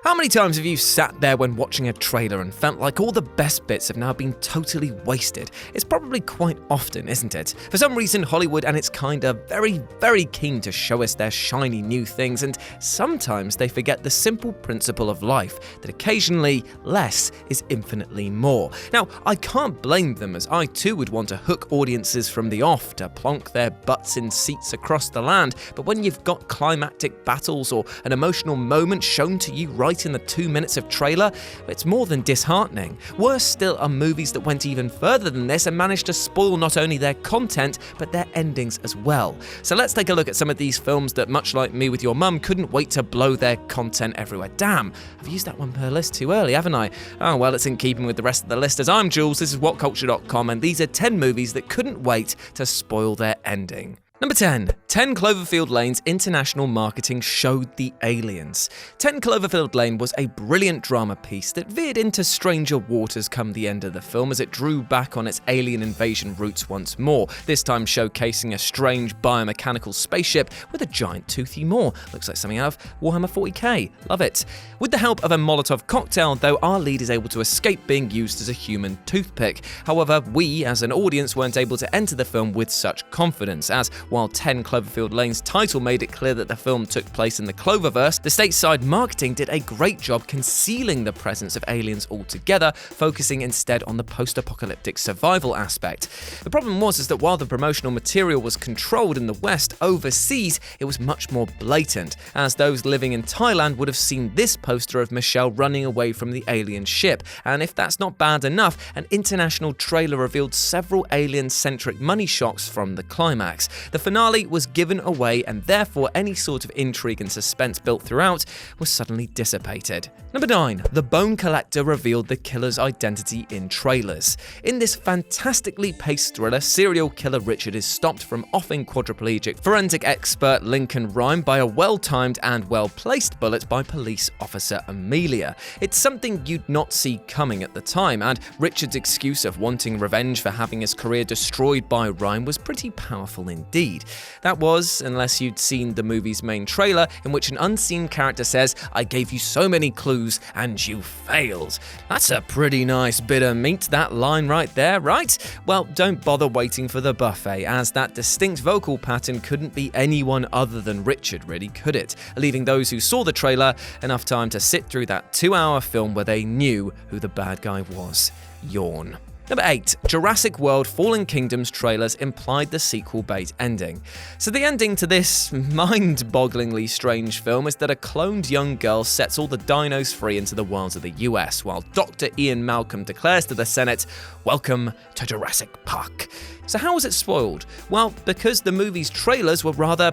How many times have you sat there when watching a trailer and felt like all the best bits have now been totally wasted? It's probably quite often, isn't it? For some reason, Hollywood and its kind are very, very keen to show us their shiny new things, and sometimes they forget the simple principle of life, that occasionally less is infinitely more. Now, I can't blame them, as I too would want to hook audiences from the off to plonk their butts in seats across the land, but when you've got climactic battles or an emotional moment shown to you right in the 2 minutes of trailer, it's more than disheartening. Worse still are movies that went even further than this and managed to spoil not only their content, but their endings as well. So let's take a look at some of these films that, much like Me with Your Mum, couldn't wait to blow their content everywhere. Damn, I've used that one per list too early, haven't I? Oh well, it's in keeping with the rest of the list. As I'm Jules, this is WhatCulture.com, and these are 10 movies that couldn't wait to spoil their ending. Number 10. 10 Cloverfield Lane's international marketing showed the aliens. 10 Cloverfield Lane was a brilliant drama piece that veered into stranger waters come the end of the film as it drew back on its alien invasion roots once more, this time showcasing a strange biomechanical spaceship with a giant toothy maw. Looks like something out of Warhammer 40k. Love it. With the help of a Molotov cocktail, though, our lead is able to escape being used as a human toothpick. However, we, as an audience, weren't able to enter the film with such confidence, as while 10 Cloverfield Lane's title made it clear that the film took place in the Cloververse, the stateside marketing did a great job concealing the presence of aliens altogether, focusing instead on the post-apocalyptic survival aspect. The problem was that while the promotional material was controlled in the West, overseas it was much more blatant, as those living in Thailand would have seen this poster of Michelle running away from the alien ship, and if that's not bad enough, an international trailer revealed several alien-centric money shots from the climax. The finale was given away, and therefore any sort of intrigue and suspense built throughout was suddenly dissipated. Number 9. The Bone Collector revealed the killer's identity in trailers. In this fantastically paced thriller, serial killer Richard is stopped from offing quadriplegic forensic expert Lincoln Rhyme by a well-timed and well-placed bullet by police officer Amelia. It's something you'd not see coming at the time, and Richard's excuse of wanting revenge for having his career destroyed by Rhyme was pretty powerful indeed. That was, unless you'd seen the movie's main trailer, in which an unseen character says, "I gave you so many clues and you failed." That's a pretty nice bit of meat, that line right there, right? Well, don't bother waiting for the buffet, as that distinct vocal pattern couldn't be anyone other than Richard, really, could it? Leaving those who saw the trailer enough time to sit through that 2-hour film where they knew who the bad guy was. Yawn. Number 8. Jurassic World Fallen Kingdoms trailers implied the sequel bait ending. So the ending to this mind-bogglingly strange film is that a cloned young girl sets all the dinos free into the wilds of the US, while Dr. Ian Malcolm declares to the Senate, "Welcome to Jurassic Park." So how was it spoiled? Well, because the movie's trailers were rather,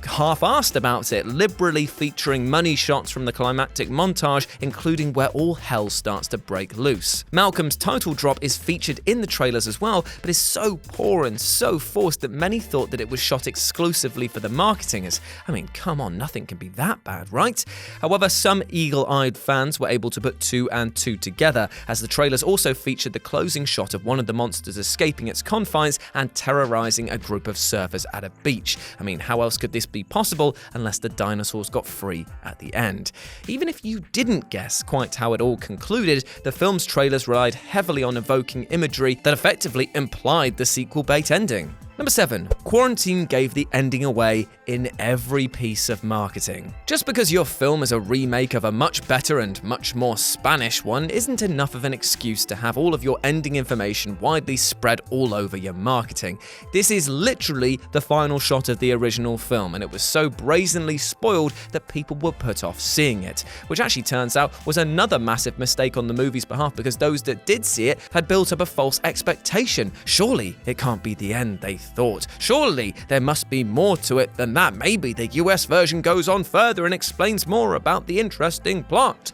half-assed about it, liberally featuring money shots from the climactic montage, including where all hell starts to break loose. Malcolm's title drop is featured in the trailers as well, but is so poor and so forced that many thought that it was shot exclusively for the marketing, as, I mean, come on, nothing can be that bad, right? However, some eagle-eyed fans were able to put 2 and 2 together, as the trailers also featured the closing shot of one of the monsters escaping its confines and terrorizing a group of surfers at a beach. I mean, how else could this be possible unless the dinosaurs got free at the end? Even if you didn't guess quite how it all concluded, the film's trailers relied heavily on evoking imagery that effectively implied the sequel bait ending. Number 7. Quarantine gave the ending away in every piece of marketing. Just because your film is a remake of a much better and much more Spanish one isn't enough of an excuse to have all of your ending information widely spread all over your marketing. This is literally the final shot of the original film, and it was so brazenly spoiled that people were put off seeing it, which actually turns out was another massive mistake on the movie's behalf, because those that did see it had built up a false expectation. Surely it can't be the end, they thought. Surely there must be more to it than that. Maybe the US version goes on further and explains more about the interesting plot.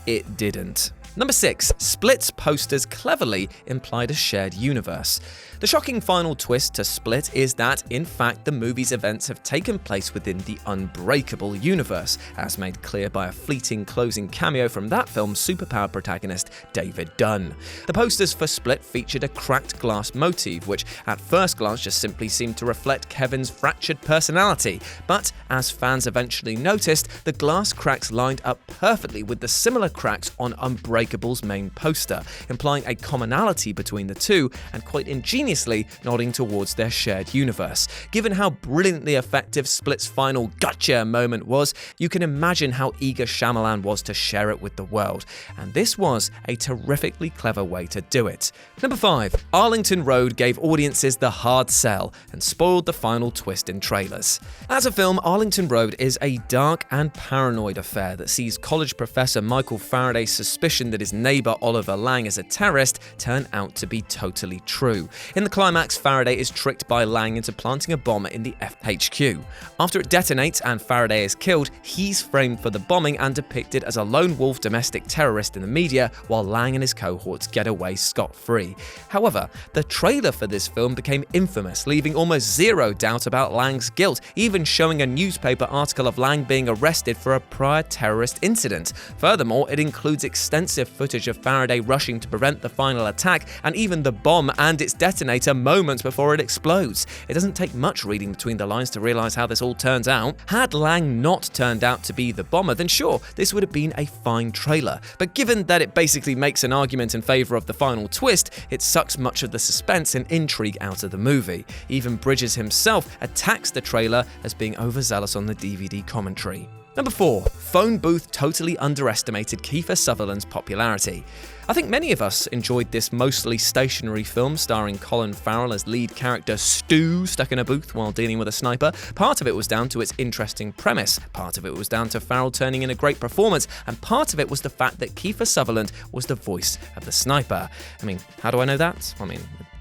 It didn't. Number 6. Split's posters cleverly implied a shared universe. The shocking final twist to Split is that, in fact, the movie's events have taken place within the Unbreakable universe, as made clear by a fleeting closing cameo from that film's superpowered protagonist, David Dunn. The posters for Split featured a cracked glass motif, which at first glance just simply seemed to reflect Kevin's fractured personality, but as fans eventually noticed, the glass cracks lined up perfectly with the similar cracks on Unbreakable's main poster, implying a commonality between the two and quite ingeniously nodding towards their shared universe. Given how brilliantly effective Split's final gotcha moment was, you can imagine how eager Shyamalan was to share it with the world, and this was a terrifically clever way to do it. Number 5. Arlington Road gave audiences the hard sell and spoiled the final twist in trailers. As a film, Arlington Road is a dark and paranoid affair that sees college professor Michael Faraday's suspicion that his neighbor Oliver Lang is a terrorist turn out to be totally true. In the climax, Faraday is tricked by Lang into planting a bomb in the FHQ. After it detonates and Faraday is killed, he's framed for the bombing and depicted as a lone wolf domestic terrorist in the media, while Lang and his cohorts get away scot-free. However, the trailer for this film became infamous, leaving almost zero doubt about Lang's guilt, even showing a newspaper article of Lang being arrested for a prior terrorist incident. Furthermore, it includes extensive footage of Faraday rushing to prevent the final attack, and even the bomb and its detonator moments before it explodes. It doesn't take much reading between the lines to realize how this all turns out. Had Lang not turned out to be the bomber, then sure, this would have been a fine trailer. But given that it basically makes an argument in favor of the final twist, it sucks much of the suspense and intrigue out of the movie. Even Bridges himself attacks the trailer as being overzealous on the DVD commentary. Number 4. Phone booth totally underestimated Kiefer Sutherland's popularity. I think many of us enjoyed this mostly stationary film starring Colin Farrell as lead character Stu stuck in a booth while dealing with a sniper. Part of it was down to its interesting premise, part of it was down to Farrell turning in a great performance, and part of it was the fact that Kiefer Sutherland was the voice of the sniper. I mean, how do I know that?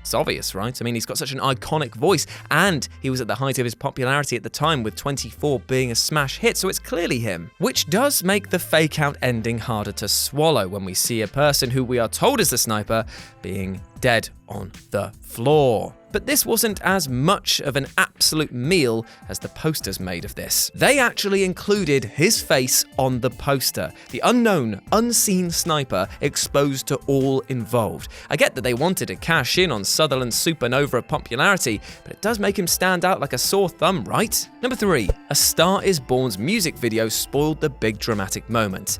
It's obvious, right? I mean, he's got such an iconic voice, and he was at the height of his popularity at the time, with 24 being a smash hit, so it's clearly him. Which does make the fake-out ending harder to swallow when we see a person who we are told is the sniper being dead on the floor. But this wasn't as much of an absolute meal as the posters made of this. They actually included his face on the poster, the unknown, unseen sniper exposed to all involved. I get that they wanted to cash in on Sutherland's supernova of popularity, but it does make him stand out like a sore thumb, right? Number 3. A Star is Born's music video spoiled the big dramatic moment.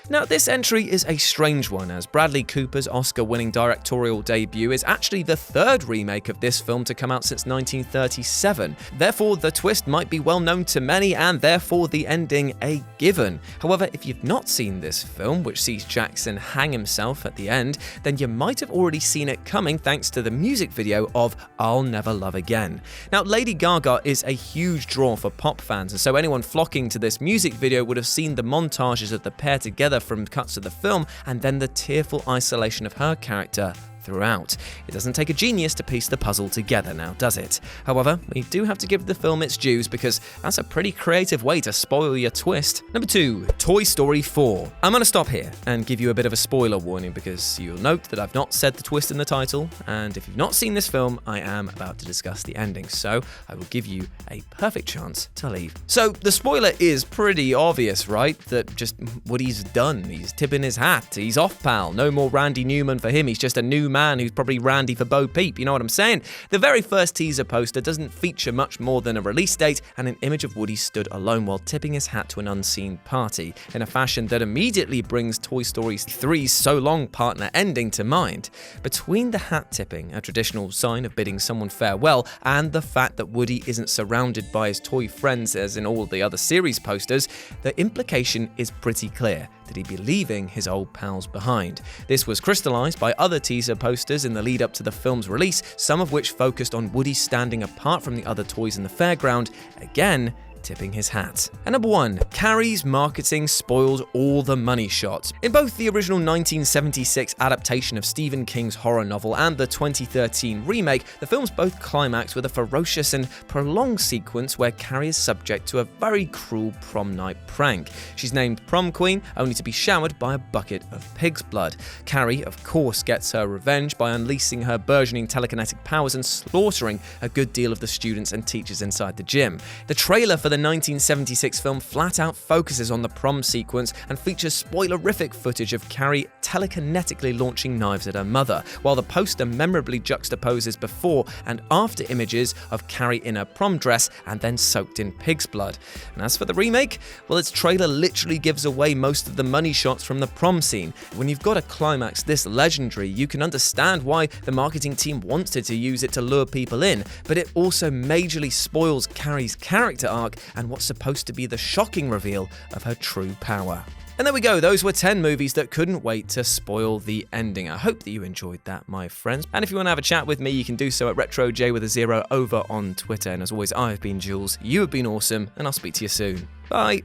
Now, this entry is a strange one, as Bradley Cooper's Oscar-winning directorial debut is actually the third remake of this film to come out since 1937. Therefore, the twist might be well known to many, and therefore the ending a given. However, if you've not seen this film, which sees Jackson hang himself at the end, then you might have already seen it coming thanks to the music video of I'll Never Love Again. Now, Lady Gaga is a huge draw for pop fans, and so anyone flocking to this music video would have seen the montages of the pair together from cuts of the film, and then the tearful isolation of her character throughout. It doesn't take a genius to piece the puzzle together now, does it? However, we do have to give the film its dues, because that's a pretty creative way to spoil your twist. Number 2. Toy Story 4. I'm going to stop here and give you a bit of a spoiler warning, because you'll note that I've not said the twist in the title, and if you've not seen this film, I am about to discuss the ending, so I will give you a perfect chance to leave. So, the spoiler is pretty obvious, right? That just Woody's done. He's tipping his hat. He's off, pal. No more Randy Newman for him. He's just a new man who's probably Randy for Bo Peep, you know what I'm saying? The very first teaser poster doesn't feature much more than a release date and an image of Woody stood alone while tipping his hat to an unseen party, in a fashion that immediately brings Toy Story 3's so long partner ending to mind. Between the hat tipping, a traditional sign of bidding someone farewell, and the fact that Woody isn't surrounded by his toy friends as in all the other series posters, the implication is pretty clear that he'd be leaving his old pals behind. This was crystallized by other teaser posters in the lead up to the film's release, some of which focused on Woody standing apart from the other toys in the fairground, again tipping his hat. And number 1, Carrie's marketing spoiled all the money shots. In both the original 1976 adaptation of Stephen King's horror novel and the 2013 remake, the films both climax with a ferocious and prolonged sequence where Carrie is subject to a very cruel prom night prank. She's named prom queen, only to be showered by a bucket of pig's blood. Carrie, of course, gets her revenge by unleashing her burgeoning telekinetic powers and slaughtering a good deal of the students and teachers inside the gym. The trailer for the 1976 film flat out focuses on the prom sequence and features spoilerific footage of Carrie telekinetically launching knives at her mother, while the poster memorably juxtaposes before and after images of Carrie in her prom dress and then soaked in pig's blood. And as for the remake, well, its trailer literally gives away most of the money shots from the prom scene. When you've got a climax this legendary, you can understand why the marketing team wanted to use it to lure people in, but it also majorly spoils Carrie's character arc and what's supposed to be the shocking reveal of her true power. And there we go, those were 10 movies that couldn't wait to spoil the ending. I hope that you enjoyed that, my friends. And if you want to have a chat with me, you can do so at RetroJ over on Twitter. And as always, I have been Jules, you have been awesome, and I'll speak to you soon. Bye!